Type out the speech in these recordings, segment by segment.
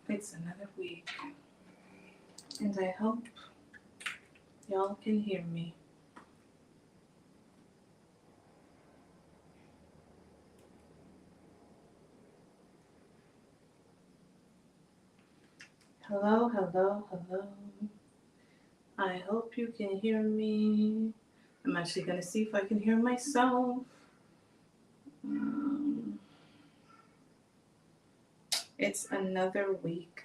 It's another week, and I hope y'all can hear me. Hello, hello, hello. I hope you can hear me. I'm actually going to see if I can hear myself. Um, it's another week,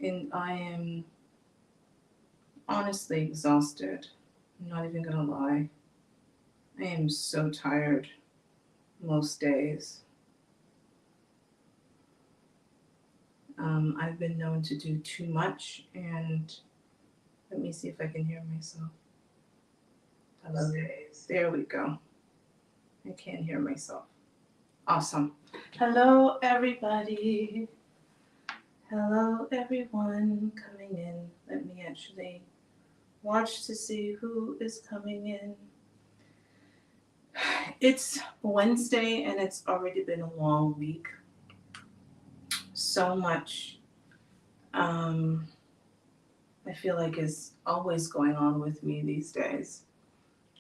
and I am honestly exhausted. I'm not even going to lie. I am so tired most days. I've been known to do too much, and let me see if I can hear myself. Hello. There we go. I can't hear myself. Awesome. Hello, everybody. Hello, everyone coming in. Let me actually watch to see who is coming in. It's Wednesday and it's already been a long week. So much, um, I feel like, is always going on with me these days.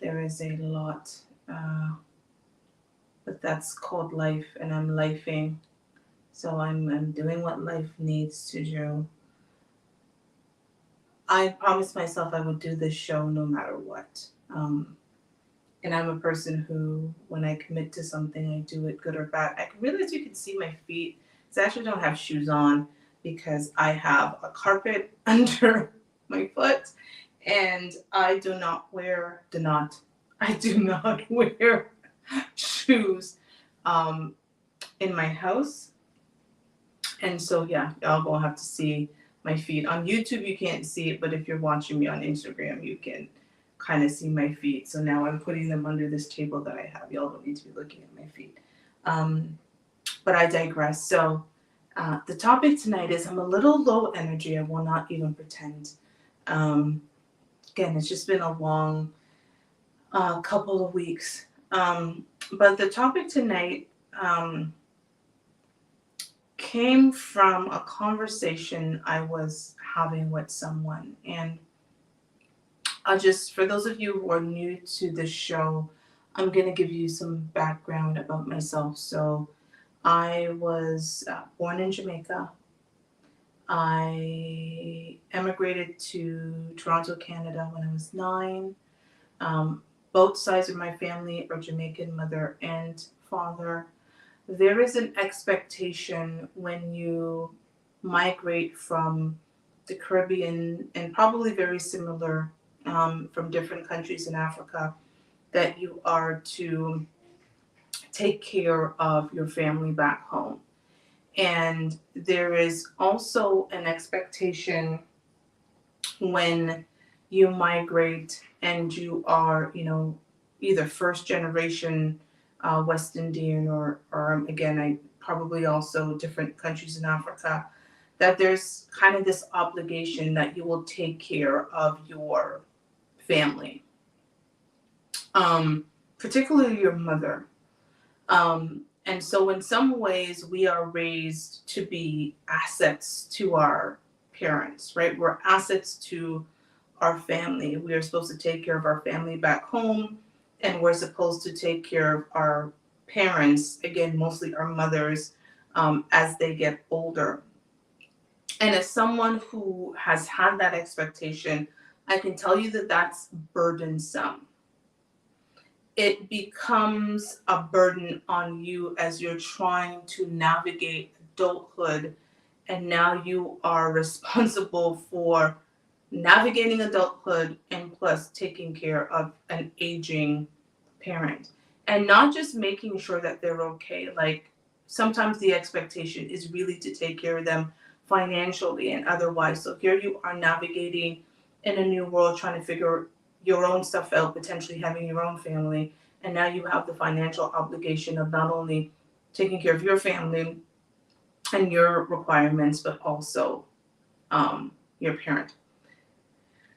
There is a lot, uh, but that's called life, and I'm lifing. So I'm doing what life needs to do. I promised myself I would do this show no matter what. Um, and I'm a person who, when I commit to something, I do it good or bad. I realize you can see my feet. So I actually don't have shoes on because I have a carpet under my foot, and I do not wear shoes um, in my house. And so, yeah, y'all gonna have to see my feet. On YouTube, you can't see it, but if you're watching me on Instagram, you can kind of see my feet. So now I'm putting them under this table that I have. Y'all don't need to be looking at my feet. Um, but I digress. So, the topic tonight is I'm a little low energy. I will not even pretend. Um, Again, it's just been a long couple of weeks. But the topic tonight came from a conversation I was having with someone. And I'll just, for those of you who are new to this show, I'm going to give you some background about myself. So, I was born in Jamaica. I emigrated to Toronto, Canada when I was 9. Um, both sides of my family are Jamaican, mother and father. There is an expectation when you migrate from the Caribbean and probably very similar from different countries in Africa that you are to take care of your family back home. And there is also an expectation when you migrate and you are, either first generation West Indian or again, I probably also different countries in Africa, that there's kind of this obligation that you will take care of your family, um, particularly your mother. And so, in some ways, we are raised to be assets to our parents, right? We're assets to our family. We are supposed to take care of our family back home, and we're supposed to take care of our parents, again, mostly our mothers, as they get older. And as someone who has had that expectation, I can tell you that that's burdensome. It becomes a burden on you as you're trying to navigate adulthood, and now you are responsible for navigating adulthood and plus taking care of an aging parent, and not just making sure that they're okay. Like, sometimes the expectation is really to take care of them financially and otherwise. So here you are navigating in a new world, trying to figure your own stuff out, potentially having your own family, and now you have the financial obligation of not only taking care of your family and your requirements, but also your parent.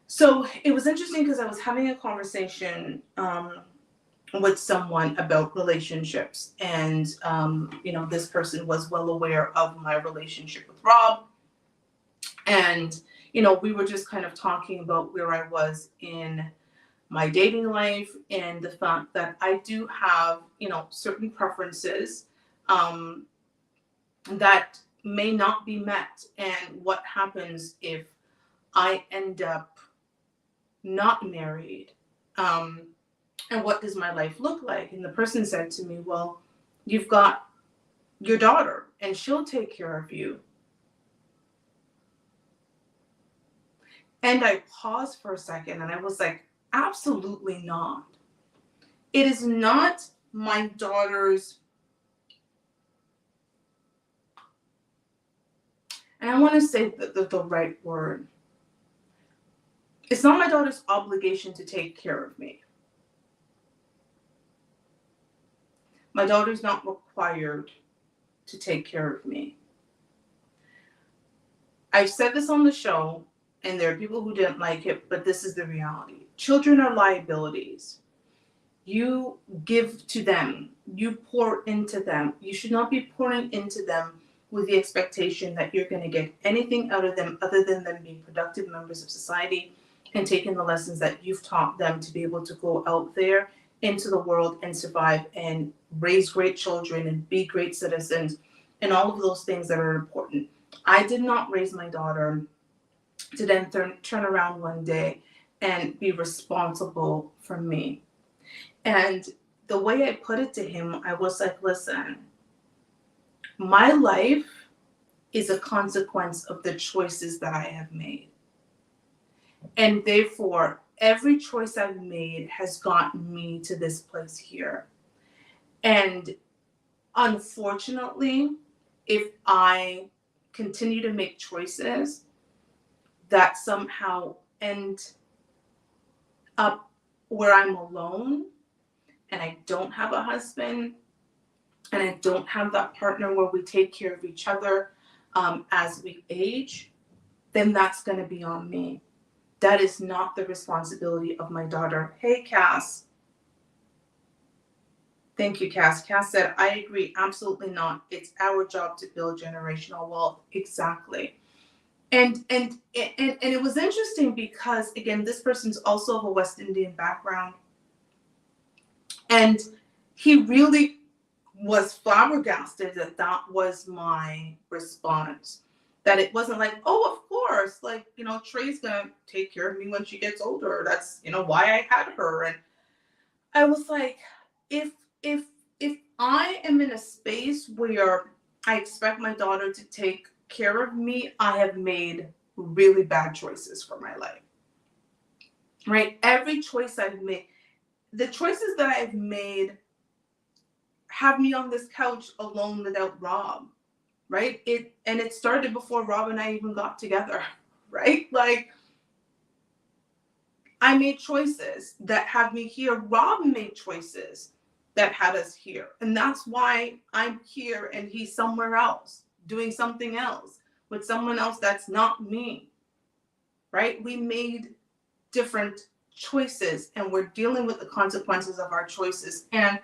So it was interesting because I was having a conversation with someone about relationships. And, this person was well aware of my relationship with Rob. And, we were just kind of talking about where I was in my dating life and the fact that I do have, certain preferences um, that may not be met. And what happens if I end up not married? Um, and what does my life look like? And the person said to me, well, you've got your daughter and she'll take care of you. And I paused for a second and I was like, absolutely not. It is not my daughter's, and I want to say the right word. It's not my daughter's obligation to take care of me. My daughter's not required to take care of me. I've said this on the show, and there are people who didn't like it, but this is the reality. Children are liabilities. You give to them, you pour into them. You should not be pouring into them with the expectation that you're going to get anything out of them other than them being productive members of society and taking the lessons that you've taught them to be able to go out there into the world and survive and raise great children and be great citizens and all of those things that are important. I did not raise my daughter to then turn around one day and be responsible for me. And the way I put it to him, I was like, listen, my life is a consequence of the choices that I have made. And therefore, every choice I've made has gotten me to this place here. And unfortunately, if I continue to make choices that somehow end up where I'm alone and I don't have a husband and I don't have that partner where we take care of each other as we age, then that's going to be on me. That is not the responsibility of my daughter. Hey, Cass. Thank you, Cass. Cass said, I agree. Absolutely not. It's our job to build generational wealth. Exactly. And it was interesting because, again, this person's also of a West Indian background. And he really was flabbergasted that that was my response. That it wasn't like, oh, of course, like, Trey's gonna take care of me when she gets older. That's, why I had her. And I was like, if I am in a space where I expect my daughter to take care of me, I have made really bad choices for my life. Right? Every choice I've made, the choices that I've made have me on this couch alone without Rob, right? It started before Rob and I even got together, right? Like, I made choices that have me here. Rob made choices that had us here. And that's why I'm here and he's somewhere else, doing something else with someone else that's not me, right? We made different choices and we're dealing with the consequences of our choices. And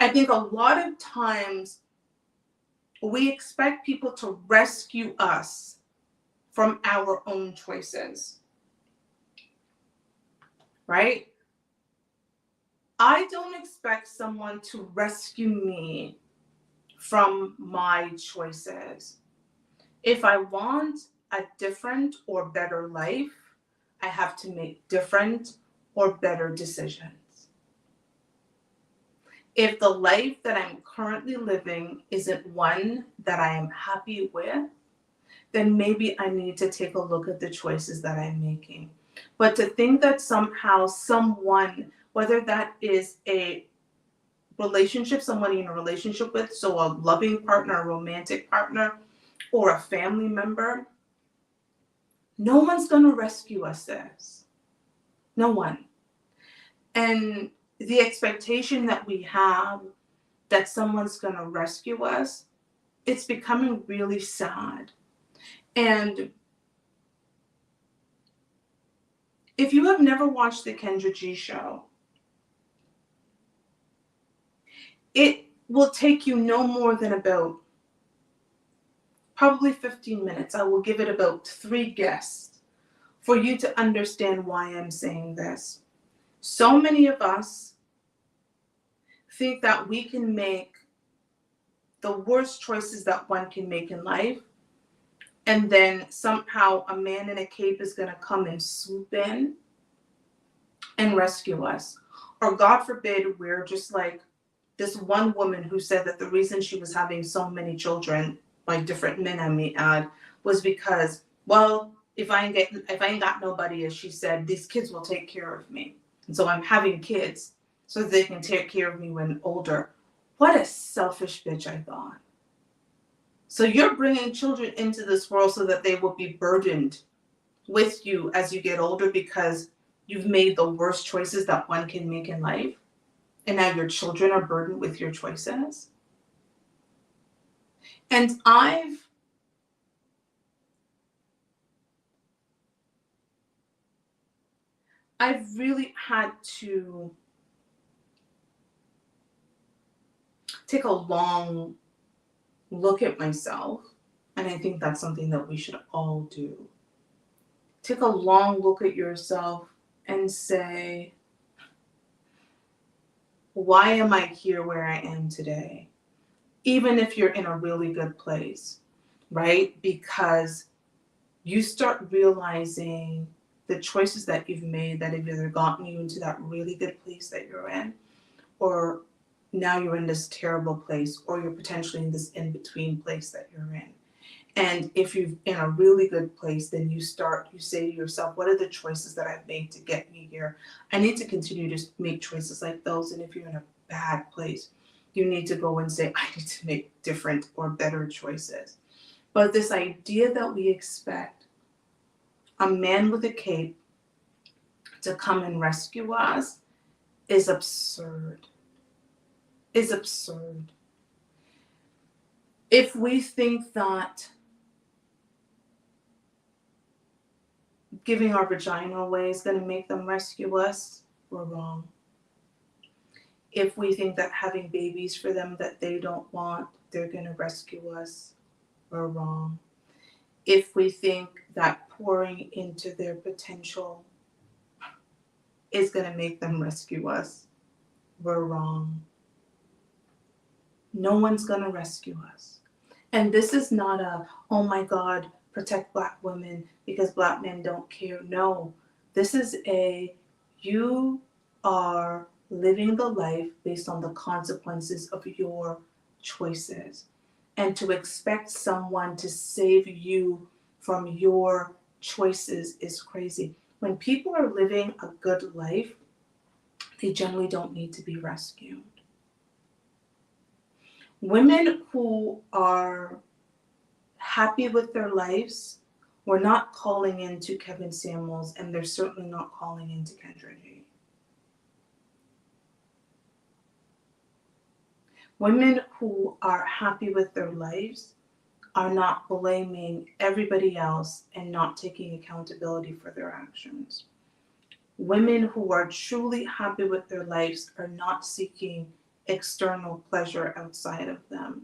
I think a lot of times we expect people to rescue us from our own choices, right? I don't expect someone to rescue me from my choices. If I want a different or better life, I have to make different or better decisions. If the life that I'm currently living isn't one that I am happy with, then maybe I need to take a look at the choices that I'm making. But to think that somehow someone, whether that is a relationship, someone in a relationship with, so a loving partner, a romantic partner, or a family member, no one's going to rescue us, sis. No one. And the expectation that we have that someone's going to rescue us, it's becoming really sad. And if you have never watched the Kendra G show, It will take you no more than about probably 15 minutes. I will give it about 3 guesses for you to understand why I'm saying this. So many of us think that we can make the worst choices that one can make in life, and then somehow a man in a cape is going to come and swoop in and rescue us. Or God forbid, we're just like this one woman who said that the reason she was having so many children, like different men I may add, was because, well, if I ain't got nobody, as she said, these kids will take care of me. And so I'm having kids so that they can take care of me when older. What a selfish bitch, I thought. So you're bringing children into this world so that they will be burdened with you as you get older because you've made the worst choices that one can make in life. And now your children are burdened with your choices. And I've really had to take a long look at myself. And I think that's something that we should all do. Take a long look at yourself and say, why am I here where I am today? Even if you're in a really good place, right? Because you start realizing the choices that you've made that have either gotten you into that really good place that you're in, or now you're in this terrible place, or you're potentially in this in-between place that you're in. And if you're in a really good place, then you say to yourself, what are the choices that I've made to get me here? I need to continue to make choices like those. And if you're in a bad place, you need to go and say, I need to make different or better choices. But this idea that we expect a man with a cape to come and rescue us is absurd. Is absurd. If we think that giving our vagina away is going to make them rescue us, we're wrong. If we think that having babies for them that they don't want, they're going to rescue us, we're wrong. If we think that pouring into their potential is going to make them rescue us, we're wrong. No one's going to rescue us. And this is not a, oh my God, protect Black women because Black men don't care. No, this is you are living the life based on the consequences of your choices. And to expect someone to save you from your choices is crazy. When people are living a good life, they generally don't need to be rescued. Women who are happy with their lives, we're not calling into Kevin Samuels, and they're certainly not calling into Kendra G. Women who are happy with their lives are not blaming everybody else and not taking accountability for their actions. Women who are truly happy with their lives are not seeking external pleasure outside of them.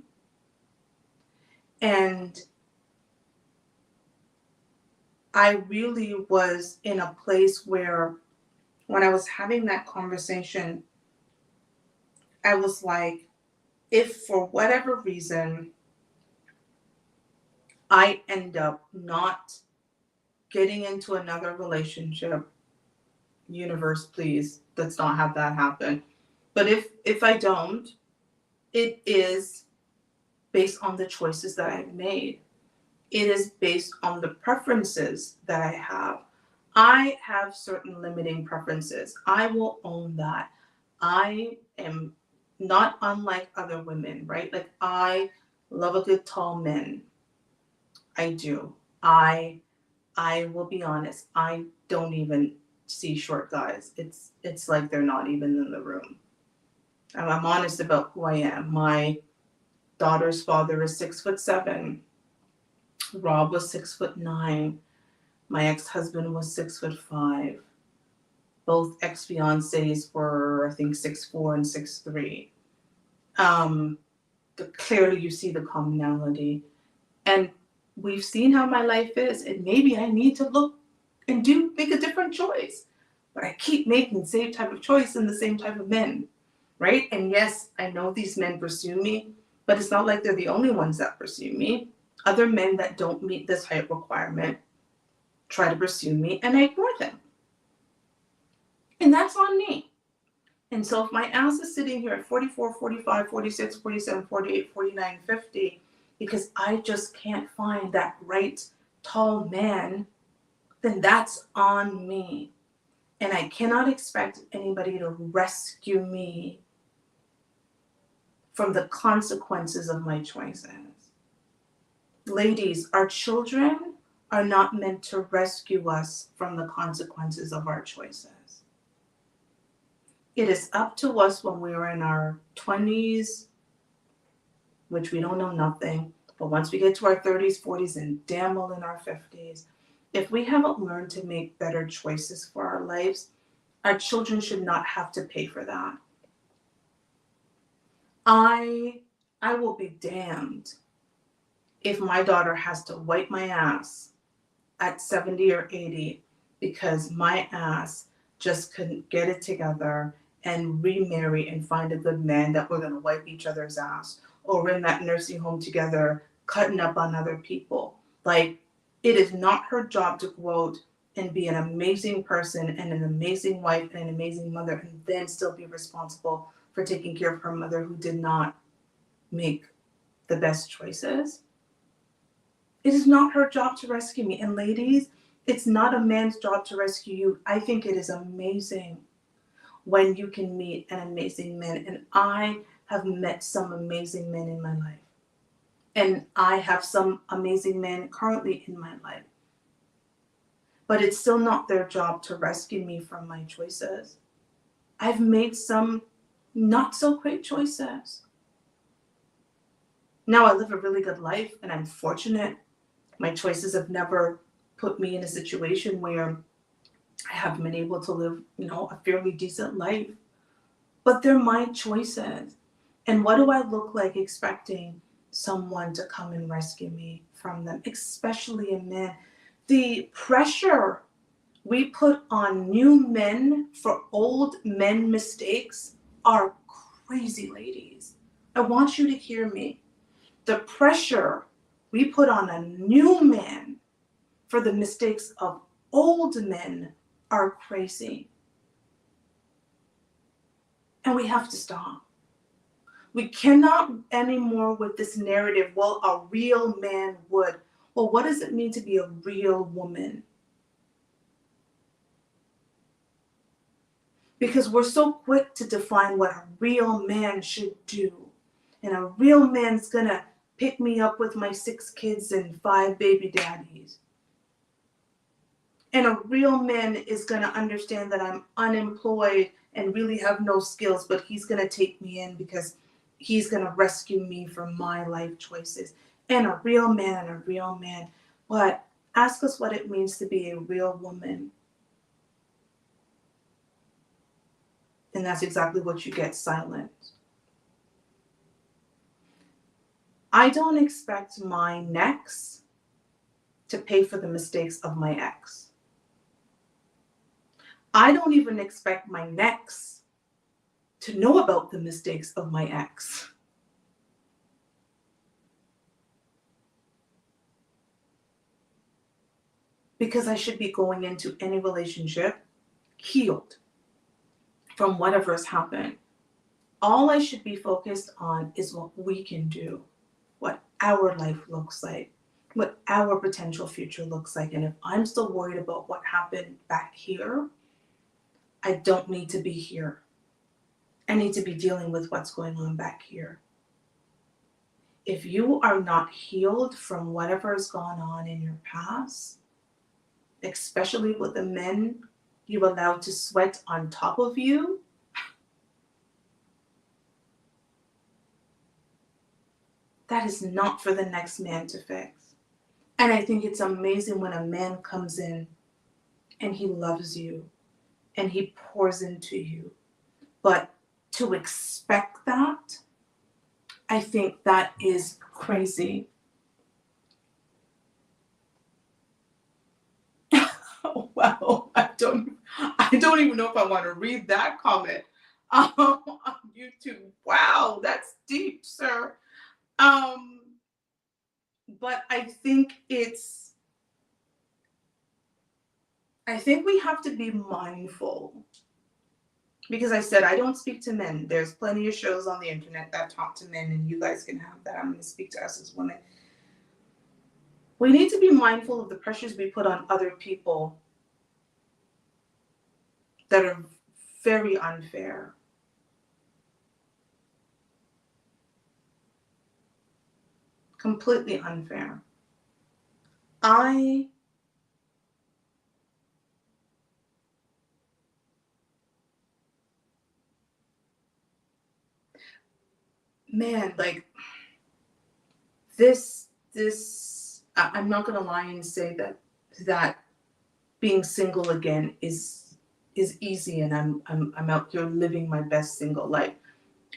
And I really was in a place where when I was having that conversation, I was like, if for whatever reason I end up not getting into another relationship, universe, please, let's not have that happen. But if I don't, it is based on the choices that I've made. It is based on the preferences that I have. I have certain limiting preferences. I will own that. I am not unlike other women, right? Like I love a good tall man. I do. I will be honest. I don't even see short guys. It's like they're not even in the room. I'm honest about who I am. My daughter's father is 6'7". Rob was 6'9". My ex-husband was 6'5". Both ex-fiancés were, I think, 6'4" and 6'3". Um, Clearly, you see the commonality. And we've seen how my life is, and maybe I need to look and make a different choice. But I keep making the same type of choice and the same type of men, right? And yes, I know these men pursue me, but it's not like they're the only ones that pursue me. Other men that don't meet this height requirement try to pursue me, and I ignore them. And that's on me. And so if my ass is sitting here at 44, 45, 46, 47, 48, 49, 50, because I just can't find that right tall man, then that's on me. And I cannot expect anybody to rescue me from the consequences of my choices. Ladies, our children are not meant to rescue us from the consequences of our choices. It is up to us when we are in our 20s, which we don't know nothing, but once we get to our 30s, 40s, and damn well in our 50s, if we haven't learned to make better choices for our lives, our children should not have to pay for that. I will be damned if my daughter has to wipe my ass at 70 or 80 because my ass just couldn't get it together and remarry and find a good man that we're going to wipe each other's ass, or we're in that nursing home together cutting up on other people. Like, it is not her job to go out and be an amazing person and an amazing wife and an amazing mother and then still be responsible for taking care of her mother who did not make the best choices. It is not her job to rescue me. And ladies, it's not a man's job to rescue you. I think it is amazing when you can meet an amazing man. And I have met some amazing men in my life. And I have some amazing men currently in my life. But it's still not their job to rescue me from my choices. I've made some not so great choices. Now I live a really good life and I'm fortunate. My choices have never put me in a situation where I haven't been able to live, a fairly decent life. But they're my choices. And what do I look like expecting someone to come and rescue me from them, especially a man? The pressure we put on new men for old men mistakes are crazy, ladies. I want you to hear me. The pressure we put on a new man for the mistakes of old men are crazy. And we have to stop. We cannot anymore with this narrative, well, a real man would. Well, what does it mean to be a real woman? Because we're so quick to define what a real man should do. And a real man's gonna pick me up with my 6 kids and 5 baby daddies. And a real man is gonna understand that I'm unemployed and really have no skills, but he's gonna take me in because he's gonna rescue me from my life choices. And a real man. But ask us what it means to be a real woman. And that's exactly what you get: silence. I don't expect my next to pay for the mistakes of my ex. I don't even expect my next to know about the mistakes of my ex. Because I should be going into any relationship healed from whatever has happened. All I should be focused on is what we can do, what our life looks like, what our potential future looks like. And if I'm still worried about what happened back here, I don't need to be here. I need to be dealing with what's going on back here. If you are not healed from whatever has gone on in your past, especially with the men you allowed to sweat on top of you, that is not for the next man to fix. And I think it's amazing when a man comes in and he loves you and he pours into you. But to expect that I think that is crazy. Oh, wow. I don't even know if I want to read that comment on YouTube. Wow, that's deep, sir. Um, but I think we have to be mindful because I said I don't speak to men. There's plenty of shows on the internet that talk to men, and you guys can have that. I'm going to speak to us as women. We need to be mindful of the pressures we put on other people that are very unfair. Completely unfair. Man, like I'm not gonna lie and say that being single again is easy, and I'm out here living my best single life.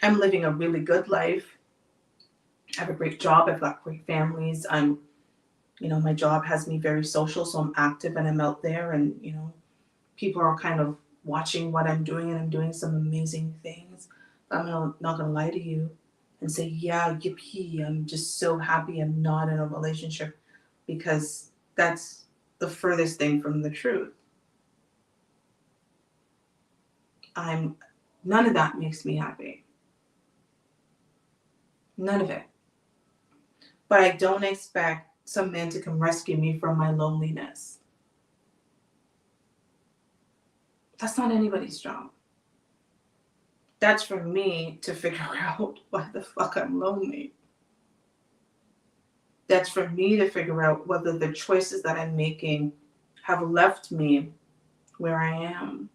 I'm living a really good life. I have a great job. I've got great families. My job has me very social, so I'm active and I'm out there, and people are kind of watching what I'm doing, and I'm doing some amazing things. Not gonna lie to you and say, yeah, yippee, I'm just so happy I'm not in a relationship, because that's the furthest thing from the truth. None of that makes me happy. None of it. But I don't expect some man to come rescue me from my loneliness. That's not anybody's job. That's for me to figure out why the fuck I'm lonely. That's for me to figure out whether the choices that I'm making have left me where I am.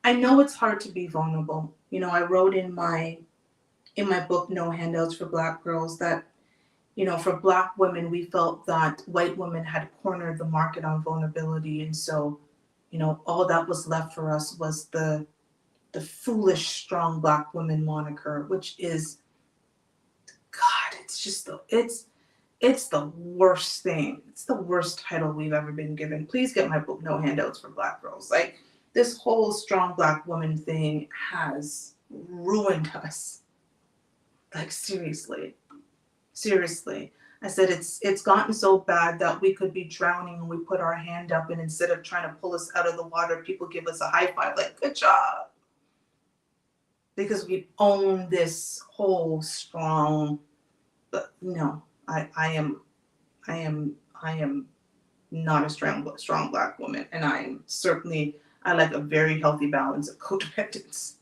I know it's hard to be vulnerable. I wrote in my book, No Handouts for Black Girls, that, for Black women, we felt that white women had cornered the market on vulnerability. And so, all that was left for us was the foolish, strong Black woman moniker, which is, God, it's the worst thing. It's the worst title we've ever been given. Please get my book, No Handouts for Black Girls. Like, this whole strong Black woman thing has ruined us. Like, seriously. I said it's gotten so bad that we could be drowning and we put our hand up, and instead of trying to pull us out of the water, people give us a high five, like, good job. Because we own this whole strong, but no, I am not a strong Black woman, and I like a very healthy balance of codependence.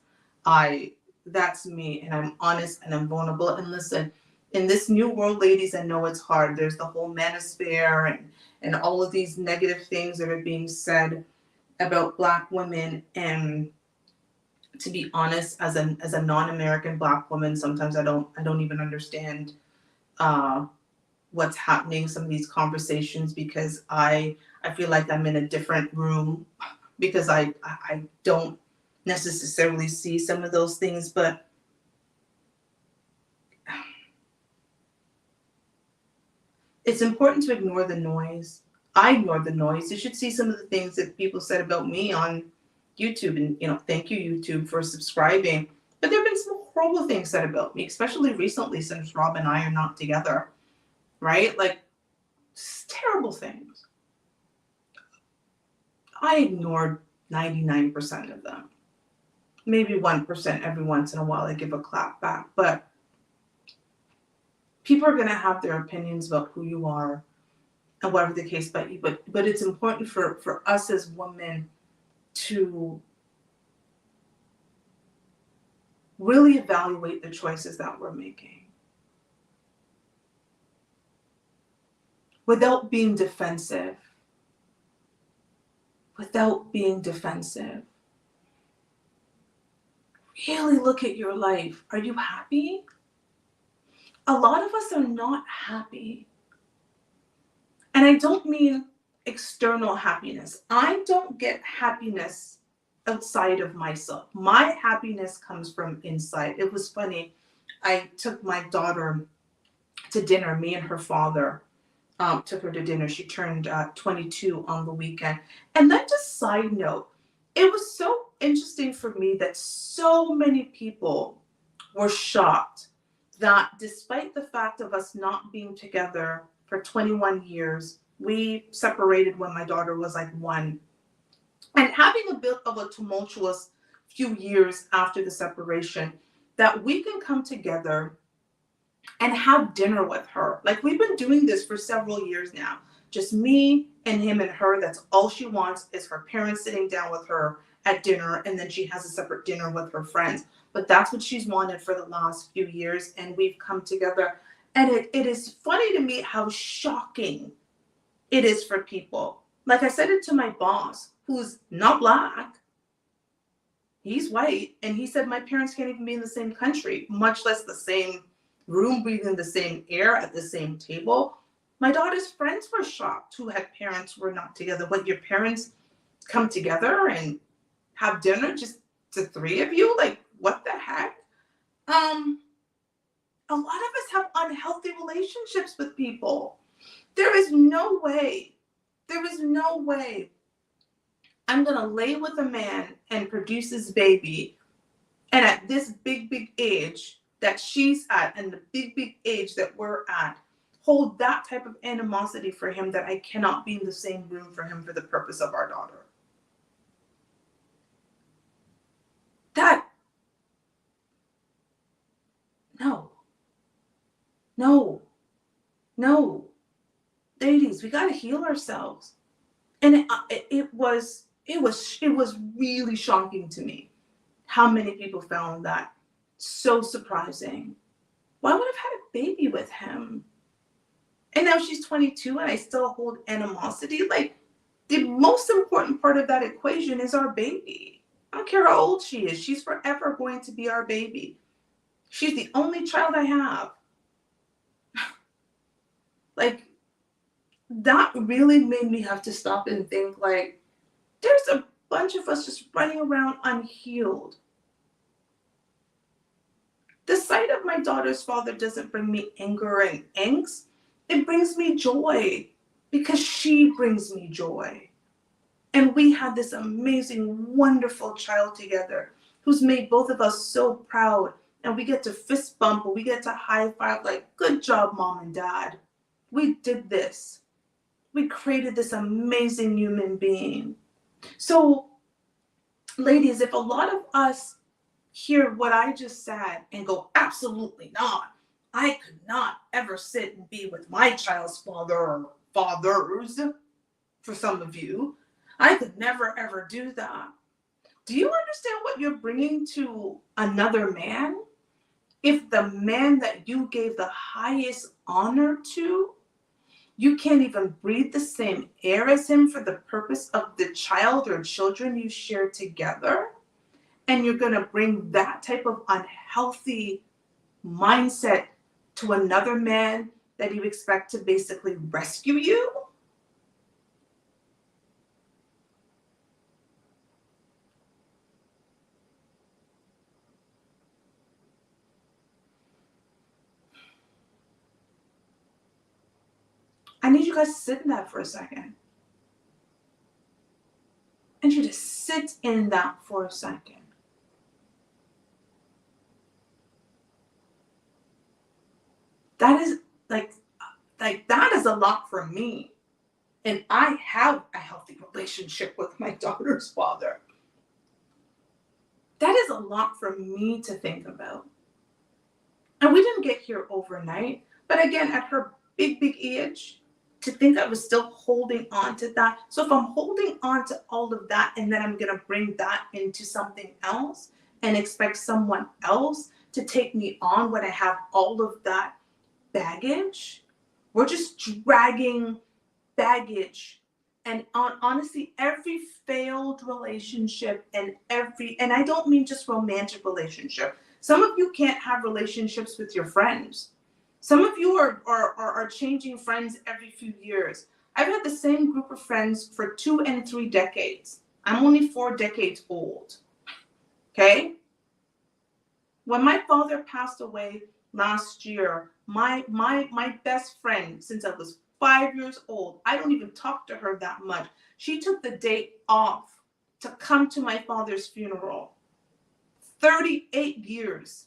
That's me, and I'm honest and I'm vulnerable. And listen, in this new world, ladies, I know it's hard. There's the whole manosphere and all of these negative things that are being said about Black women. And to be honest, as a non-American Black woman, sometimes I don't even understand what's happening, some of these conversations, because I feel like I'm in a different room, because I don't necessarily see some of those things. But it's important to ignore the noise. I ignore the noise. You should see some of the things that people said about me on YouTube, and thank you, YouTube, for subscribing. But there have been some horrible things said about me, especially recently since Rob and I are not together, right? Like, terrible things. I ignored 99% of them. Maybe 1% every once in a while I give a clap back. But people are going to have their opinions about who you are and whatever the case might be. But it's important for us as women to really evaluate the choices that we're making without being defensive. Really look at your life. Are you happy? A lot of us are not happy. And I don't mean external happiness. I don't get happiness outside of myself. My happiness comes from inside. It was funny. I took my daughter to dinner, me and her father took her to dinner. She turned 22 on the weekend. And then, just side note, it was so interesting for me that so many people were shocked that despite the fact of us not being together for 21 years, we separated when my daughter was like 1, and having a bit of a tumultuous few years after the separation, that we can come together and have dinner with her. Like, we've been doing this for several years now. Just me and him and her. That's all she wants, is her parents sitting down with her at dinner, and then she has a separate dinner with her friends. But that's what she's wanted for the last few years, and we've come together. And it is funny to me how shocking it is for people. Like, I said it to my boss, who's not Black. He's white, and he said my parents can't even be in the same country, much less the same room, breathing the same air at the same table. My daughter's friends were shocked who had parents who were not together. What, your parents come together and have dinner, just the 3 of you? Like, what the heck? A lot of us have unhealthy relationships with people. There is no way I'm gonna lay with a man and produce his baby, and at this big age that she's at, and the big age that we're at, hold that type of animosity for him, that I cannot be in the same room for him for the purpose of our daughter. That, no. Ladies, we gotta heal ourselves. And it was really shocking to me how many people found that so surprising. Well, I would have had a baby with him. And now she's 22 and I still hold animosity. Like, the most important part of that equation is our baby. I don't care how old she is. She's forever going to be our baby. She's the only child I have. Like, that really made me have to stop and think, like, there's a bunch of us just running around unhealed. The sight of my daughter's father doesn't bring me anger and angst. It brings me joy, because she brings me joy. And we had this amazing, wonderful child together who's made both of us so proud. And we get to fist bump, or we get to high five, like, good job, mom and dad. We did this. We created this amazing human being. So, ladies, if a lot of us hear what I just said and go, absolutely not, I could not ever sit and be with my child's father, or fathers, for some of you, I could never ever do that. Do you understand what you're bringing to another man? If the man that you gave the highest honor to, you can't even breathe the same air as him for the purpose of the child or children you share together, and you're going to bring that type of unhealthy mindset to another man that you expect to basically rescue you? I need you guys to sit in that for a second. I need you to sit in that for a second. That is like that is a lot for me. And I have a healthy relationship with my daughter's father. That is a lot for me to think about. And we didn't get here overnight. But again, at her big age, to think I was still holding on to that. So if I'm holding on to all of that, and then I'm going to bring that into something else and expect someone else to take me on when I have all of that baggage, we're just dragging baggage. And honestly, every failed relationship, and I don't mean just romantic relationship. Some of you can't have relationships with your friends. Some of you are changing friends every few years. I've had the same group of friends for 2 and 3 decades. I'm only 4 decades old. Okay? When my father passed away last year, my best friend since I was 5 years old, I don't even talk to her that much. She took the day off to come to my father's funeral. 38 years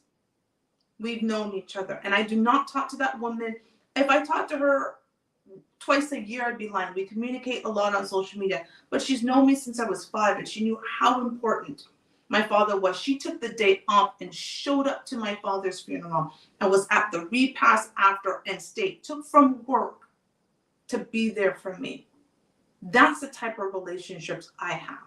we've known each other, and I do not talk to that woman. If I talk to her twice a year, I'd be lying. We communicate a lot on social media, but she's known me since I was 5, and she knew how important my father was. She took the day off and showed up to my father's funeral and was at the repast after and stayed, took from work to be there for me. That's the type of relationships I have.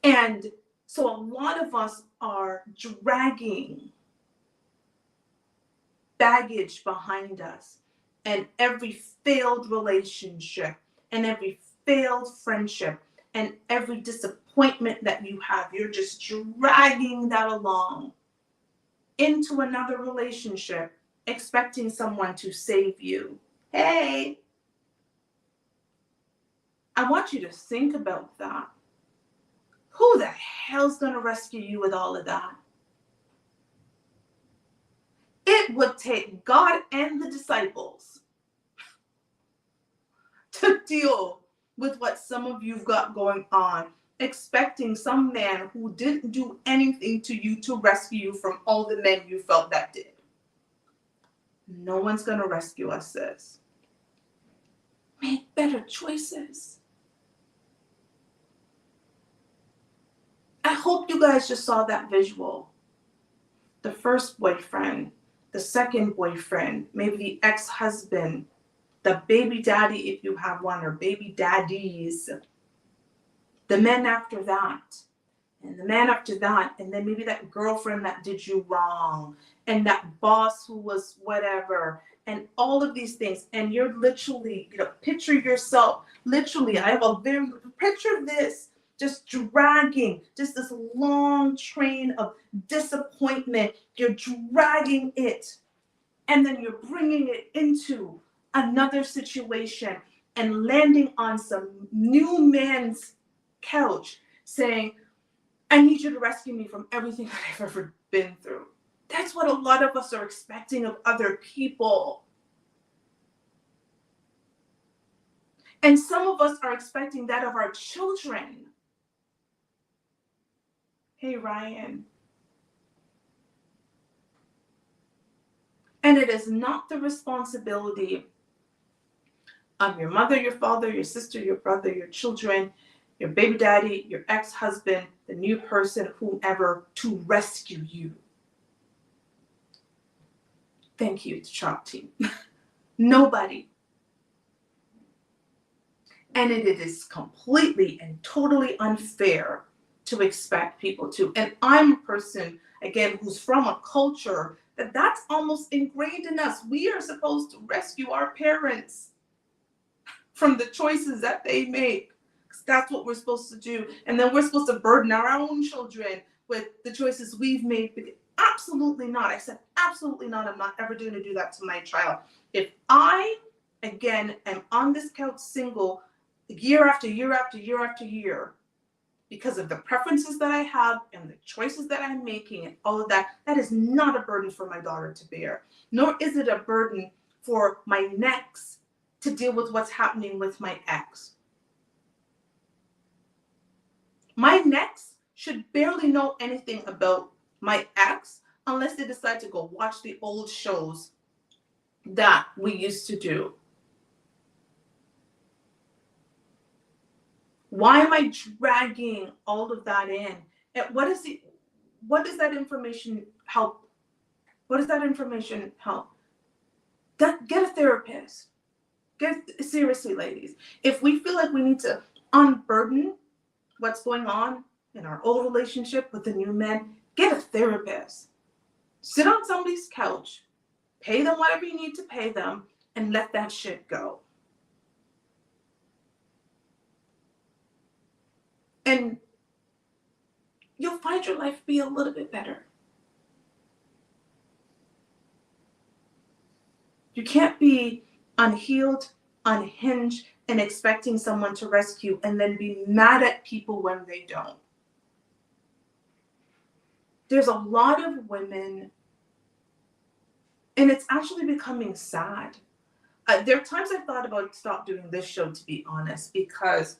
And so a lot of us are dragging baggage behind us, and every failed relationship and every failed friendship and every disappointment that you have, you're just dragging that along into another relationship, expecting someone to save you. Hey, I want you to think about that. Who the hell's going to rescue you with all of that? It would take God and the disciples to deal with what some of you've got going on, expecting some man who didn't do anything to you to rescue you from all the men you felt that did. No one's going to rescue us, sis. Make better choices. I hope you guys just saw that visual. The first boyfriend, the second boyfriend, maybe the ex-husband, the baby daddy if you have one, or baby daddies, the men after that, and the man after that, and then maybe that girlfriend that did you wrong, and that boss who was whatever, and all of these things. And you're literally, picture yourself, literally, I have a very, picture this, just dragging, just this long train of disappointment. You're dragging it, and then you're bringing it into another situation and landing on some new man's couch saying, I need you to rescue me from everything that I've ever been through. That's what a lot of us are expecting of other people. And some of us are expecting that of our children. Hey, Ryan. And it is not the responsibility of your mother, your father, your sister, your brother, your children, your baby daddy, your ex-husband, the new person, whomever, to rescue you. Thank you, CHOP team. Nobody. And it is completely and totally unfair to expect people to. And I'm a person, again, who's from a culture that's almost ingrained in us. We are supposed to rescue our parents from the choices that they make. That's what we're supposed to do. And then we're supposed to burden our own children with the choices we've made. Absolutely not. I said, absolutely not. I'm not ever going to do that to my child. If I, again, am on this couch single year after year after year after year, because of the preferences that I have and the choices that I'm making and all of that, that is not a burden for my daughter to bear. Nor is it a burden for my next to deal with what's happening with my ex. My next should barely know anything about my ex unless they decide to go watch the old shows that we used to do. Why am I dragging all of that in? And what does that information help? What does that information help? Get a therapist. Seriously, ladies. If we feel like we need to unburden what's going on in our old relationship with the new man, get a therapist. Sit on somebody's couch, pay them whatever you need to pay them, and let that shit go. And you'll find your life be a little bit better. You can't be unhealed, unhinged, and expecting someone to rescue and then be mad at people when they don't. There's a lot of women, and it's actually becoming sad. There are times I've thought about stop doing this show, to be honest, because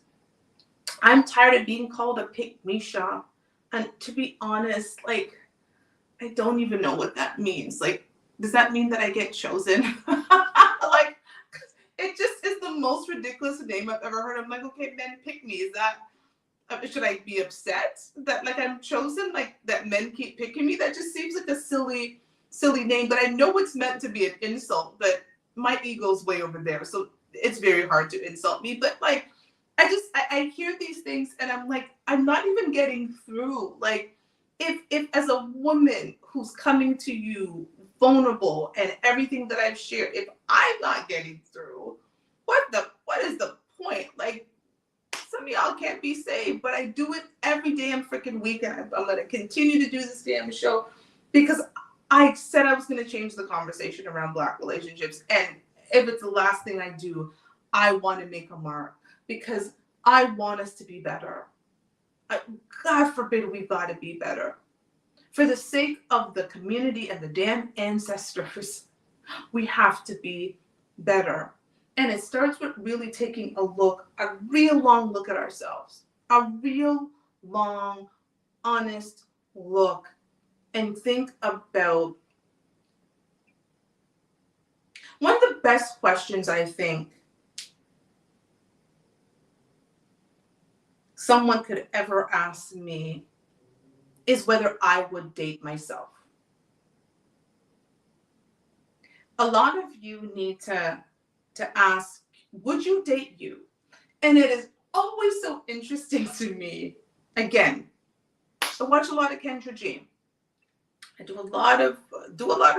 I'm tired of being called a pick-me-sha. And to be honest, like, I don't even know what that means. Like, does that mean that I get chosen? Like, it just is the most ridiculous name I've ever heard. I'm like, okay, men pick me. Is that, should I be upset that like I'm chosen? Like that men keep picking me? That just seems like a silly name. But I know it's meant to be an insult, but my ego's way over there. So it's very hard to insult me. But like, I hear these things and I'm like, I'm not even getting through. Like, if as a woman who's coming to you vulnerable and everything that I've shared, if I'm not getting through, what is the point? Like, some of y'all can't be saved, but I do it every damn freaking week, and I'm going to continue to do this damn show because I said I was going to change the conversation around Black relationships, and if it's the last thing I do, I want to make a mark because I want us to be better. God forbid we've got to be better. For the sake of the community and the damn ancestors, we have to be better. And it starts with really taking a real long look at ourselves, a real long, honest look, and think about one of the best questions I think someone could ever ask me is whether I would date myself. A lot of you need to ask, would you date you? And it is always so interesting to me. Again, I watch a lot of Kendra G. I do a lot of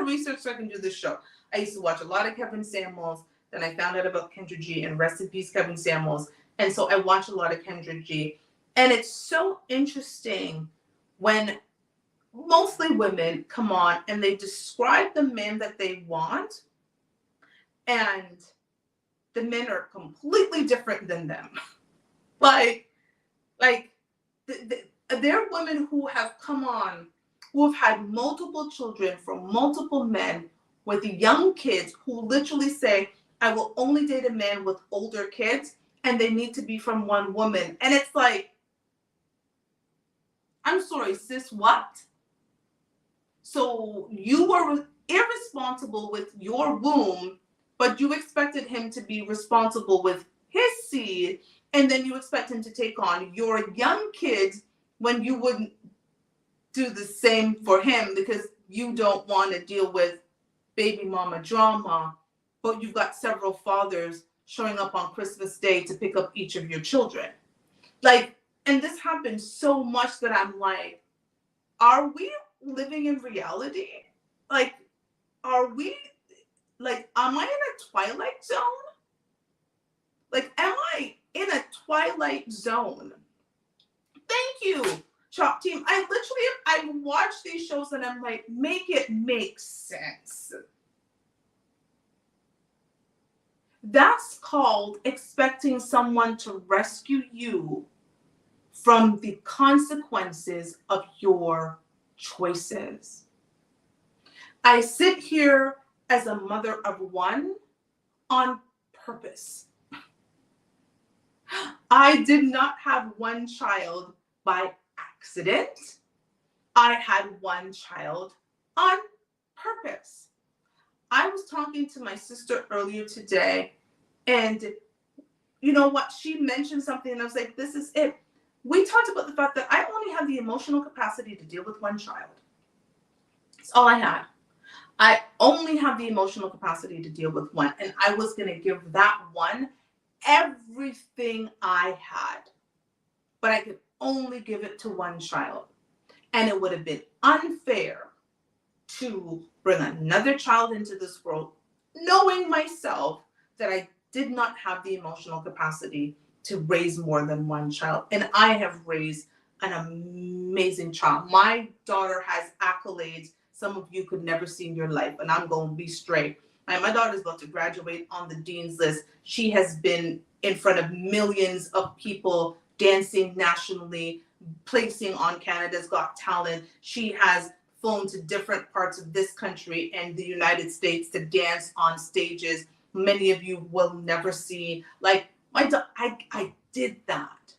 research so I can do this show. I used to watch a lot of Kevin Samuels. Then I found out about Kendra G, and rest in peace, Kevin Samuels. And so I watch a lot of Kendra G. And it's so interesting when mostly women come on and they describe the man that they want, and the men are completely different than them. Like there are women who have come on, who have had multiple children from multiple men with young kids, who literally say, I will only date a man with older kids, and they need to be from one woman. And it's like, I'm sorry, sis, what? So you were irresponsible with your womb, but you expected him to be responsible with his seed, and then you expect him to take on your young kids when you wouldn't do the same for him because you don't want to deal with baby mama drama, but you've got several fathers showing up on Christmas Day to pick up each of your children. Like, and this happens so much that I'm like, are we living in reality? Like, are we, like, am I in a twilight zone? Like, am I in a twilight zone? Thank you, Chop Team. I watch these shows and I'm like, make it make sense. That's called expecting someone to rescue you from the consequences of your choices. I sit here as a mother of one on purpose. I did not have one child by accident. I had one child on purpose. I was talking to my sister earlier today, and you know what? She mentioned something, and I was like, this is it. We talked about the fact that I only have the emotional capacity to deal with one child. That's all I had. I only have the emotional capacity to deal with one, and I was going to give that one everything I had, but I could only give it to one child. And it would have been unfair to bring another child into this world, knowing myself that I did not have the emotional capacity to raise more than one child. And I have raised an amazing child. My daughter has accolades some of you could never see in your life, and I'm going to be straight. My daughter's about to graduate on the dean's list. She has been in front of millions of people, dancing nationally, placing on Canada's Got Talent. She has flown to different parts of this country and the United States to dance on stages many of you will never see. Like I did that,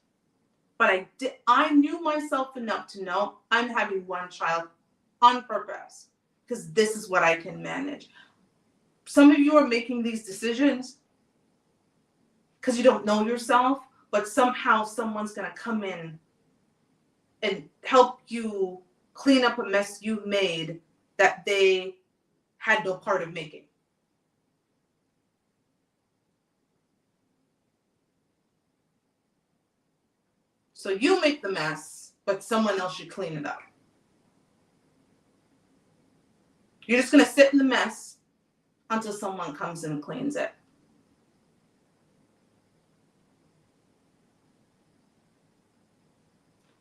but I knew myself enough to know I'm having one child on purpose because this is what I can manage. Some of you are making these decisions because you don't know yourself, but somehow someone's going to come in and help you clean up a mess you've made that they had no part of making. So you make the mess, but someone else should clean it up. You're just going to sit in the mess until someone comes and cleans it.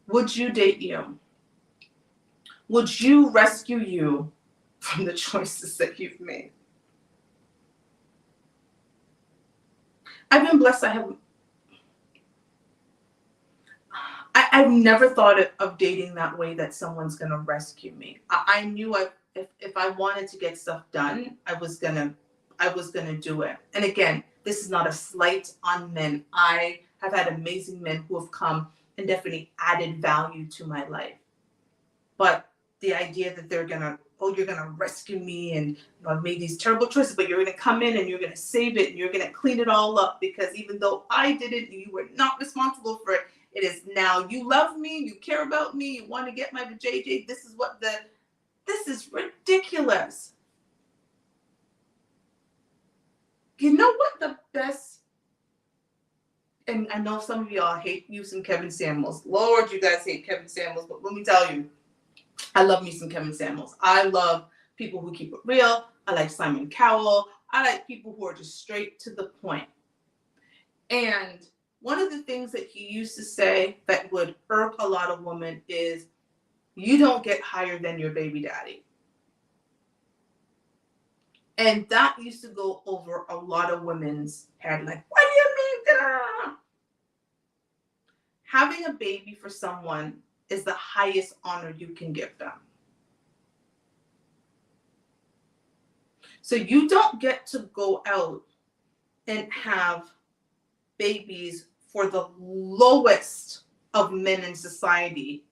Would you date you? Would you rescue you from the choices that you've made? I've been blessed. I've never thought of dating that way, that someone's going to rescue me. I knew if I wanted to get stuff done, I was gonna do it. And again, this is not a slight on men. I have had amazing men who have come and definitely added value to my life. But the idea that you're gonna rescue me, and I've made these terrible choices, but you're gonna come in and you're gonna save it and you're gonna clean it all up, because even though I did it, you were not responsible for it. It is now you love me, you care about me, you want to get my JJ. This is ridiculous. You know what the best, and I know some of y'all hate me some Kevin Samuels. Lord, you guys hate Kevin Samuels, but let me tell you, I love me some Kevin Samuels. I love people who keep it real. I like Simon Cowell. I like people who are just straight to the point. And one of the things that he used to say that would irk a lot of women is, you don't get higher than your baby daddy. And that used to go over a lot of women's head. Like, what do you mean? Having a baby for someone is the highest honor you can give them. So you don't get to go out and have babies for the lowest of men in society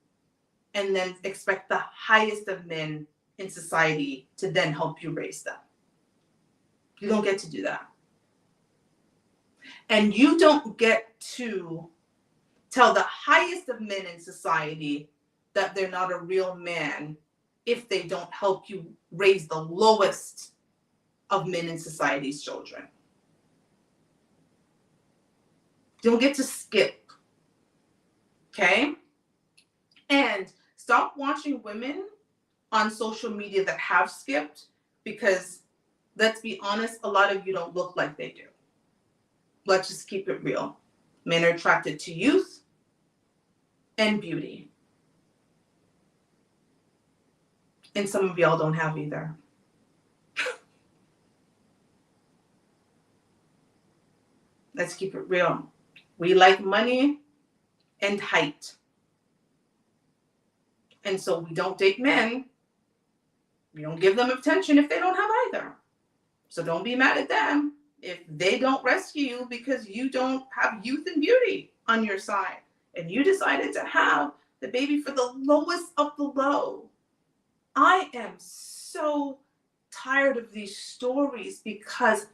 and then expect the highest of men in society to then help you raise them. You don't get to do that. And you don't get to tell the highest of men in society that they're not a real man if they don't help you raise the lowest of men in society's children. You don't get to skip. Okay? And stop watching women on social media that have skipped, because let's be honest, a lot of you don't look like they do. Let's just keep it real. Men are attracted to youth and beauty. And some of y'all don't have either. Let's keep it real. We like money and height. And so we don't date men. We don't give them attention if they don't have either. So don't be mad at them if they don't rescue you because you don't have youth and beauty on your side. And you decided to have the baby for the lowest of the low. I am so tired of these stories because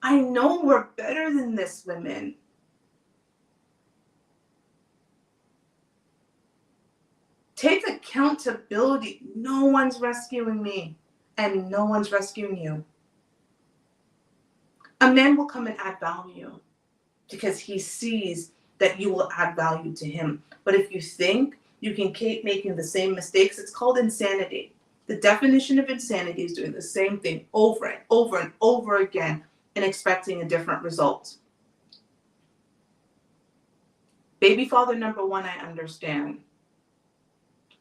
I know we're better than this, women. Take accountability. No one's rescuing me, and no one's rescuing you. A man will come and add value because he sees that you will add value to him. But if you think you can keep making the same mistakes, it's called insanity. The definition of insanity is doing the same thing over and over and over again and expecting a different result. Baby father number one, I understand.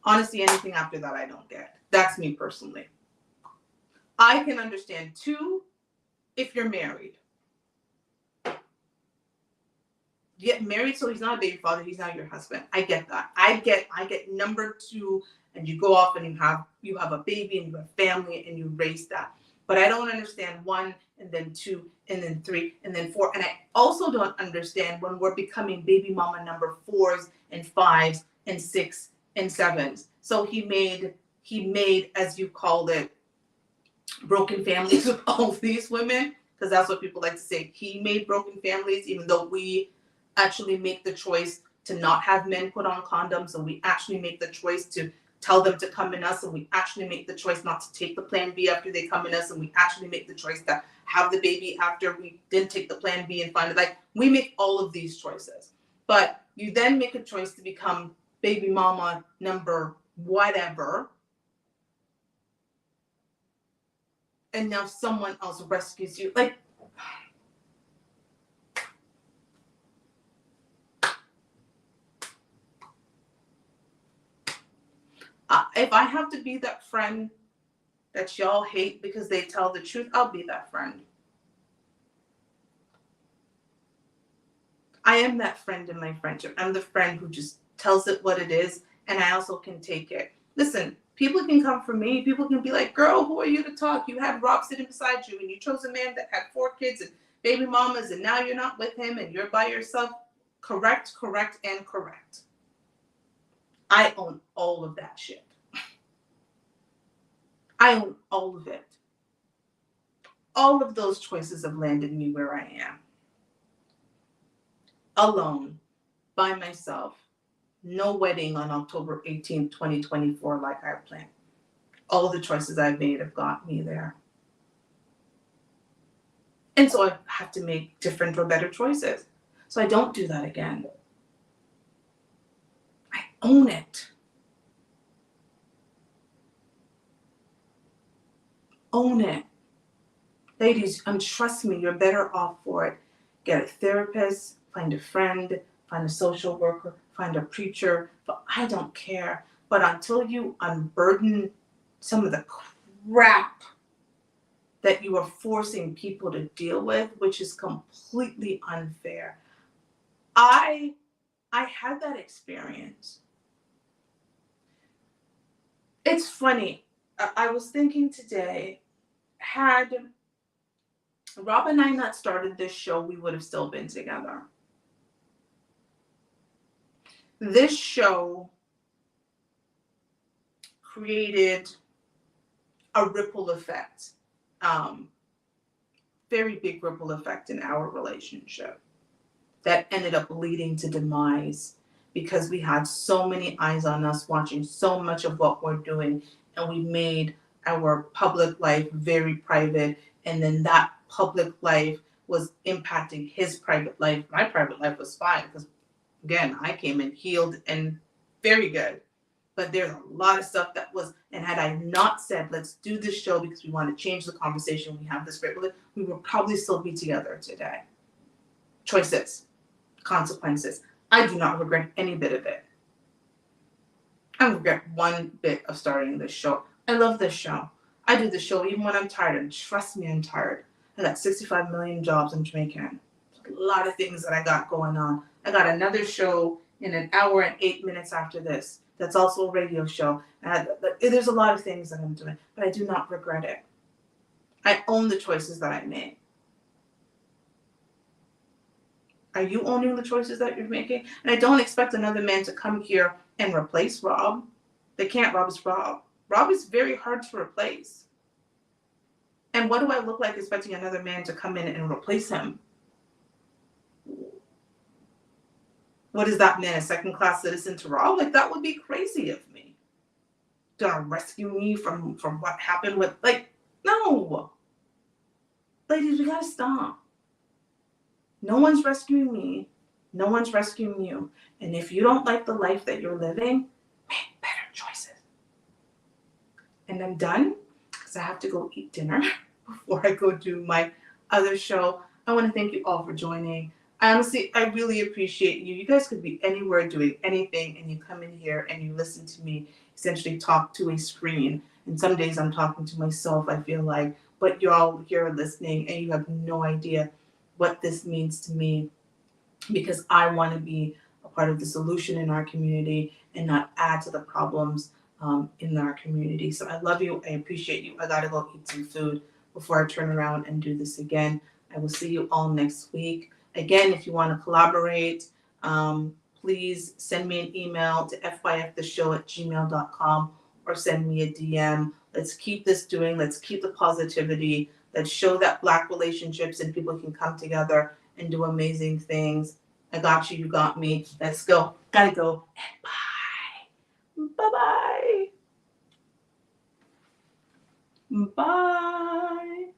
Honestly, anything after that, I don't get. That's me personally. I can understand two if you're married. get married, so he's not a baby father, he's not your husband. I get that. I get number two, and you go off and you have a baby and you have family and you raise that. But I don't understand one and then two and then three and then four. And I also don't understand when we're becoming baby mama number fours and fives and six and sevens. So he made, as you called it, broken families with all these women, because that's what people like to say. He made broken families, even though we actually make the choice to not have men put on condoms, and we actually make the choice to tell them to come in us, and we actually make the choice not to take the plan B after they come in us, and we actually make the choice to have the baby after we didn't take the plan B and find it. Like, we make all of these choices. But you then make a choice to become baby mama number whatever, and now someone else rescues you. Like, if I have to be that friend that y'all hate because they tell the truth, I'll be that friend. I am that friend in my friendship. I'm the friend who just tells it what it is, and I also can take it. Listen, people can come for me. People can be like, girl, who are you to talk? You had Rob sitting beside you, and you chose a man that had 4 kids and baby mamas, and now you're not with him, and you're by yourself. Correct, correct, and correct. I own all of that shit. I own all of it. All of those choices have landed me where I am. Alone, by myself. No wedding on October 18th, 2024, like I planned. All of the choices I've made have got me there. And so I have to make different or better choices. So I don't do that again. I own it. Own it. Ladies, trust me, you're better off for it. Get a therapist, find a friend, find a social worker, find a preacher, but I don't care. But until you unburden some of the crap that you are forcing people to deal with, which is completely unfair. I had that experience. It's funny. I was thinking today, had Rob and I not started this show, we would have still been together. This show created a ripple effect, very big ripple effect in our relationship that ended up leading to demise because we had so many eyes on us watching so much of what we're doing, and we made our public life very private, and then that public life was impacting his private life. My private life was fine because, again, I came in healed and very good. But there's a lot of stuff that was, and had I not said, let's do this show because we want to change the conversation, we have this great relationship, we would probably still be together today. Choices, consequences. I do not regret any bit of it. I don't regret one bit of starting this show. I love this show. I do the show even when I'm tired, and trust me, I'm tired. I got 65 million jobs in Jamaican. A lot of things that I got going on. I got another show in an hour and 8 minutes after this. That's also a radio show. There's a lot of things that I'm doing, but I do not regret it. I own the choices that I made. Are you owning the choices that you're making? And I don't expect another man to come here and replace Rob. They can't. Rob is Rob. Rob is very hard to replace. And what do I look like expecting another man to come in and replace him? What is that man, a second-class citizen to Rob? Like, that would be crazy of me. Gonna rescue me from what happened with, like, no. Ladies, we gotta stop. No one's rescuing me. No one's rescuing you. And if you don't like the life that you're living, make better choices. And I'm done because I have to go eat dinner before I go do my other show. I want to thank you all for joining. Honestly, I really appreciate you. You guys could be anywhere doing anything, and you come in here and you listen to me essentially talk to a screen. And some days I'm talking to myself, I feel like, but you're all here listening and you have no idea what this means to me. because I want to be a part of the solution in our community and not add to the problems in our community. So I love you. I appreciate you. I got to go eat some food before I turn around and do this again. I will see you all next week. Again, if you want to collaborate, please send me an email to fyftheshow@gmail.com or send me a DM. Let's keep this doing. Let's keep the positivity. Let's show that Black relationships and people can come together and do amazing things. I got you. You got me. Let's go. Gotta go. And bye. Bye-bye. Bye.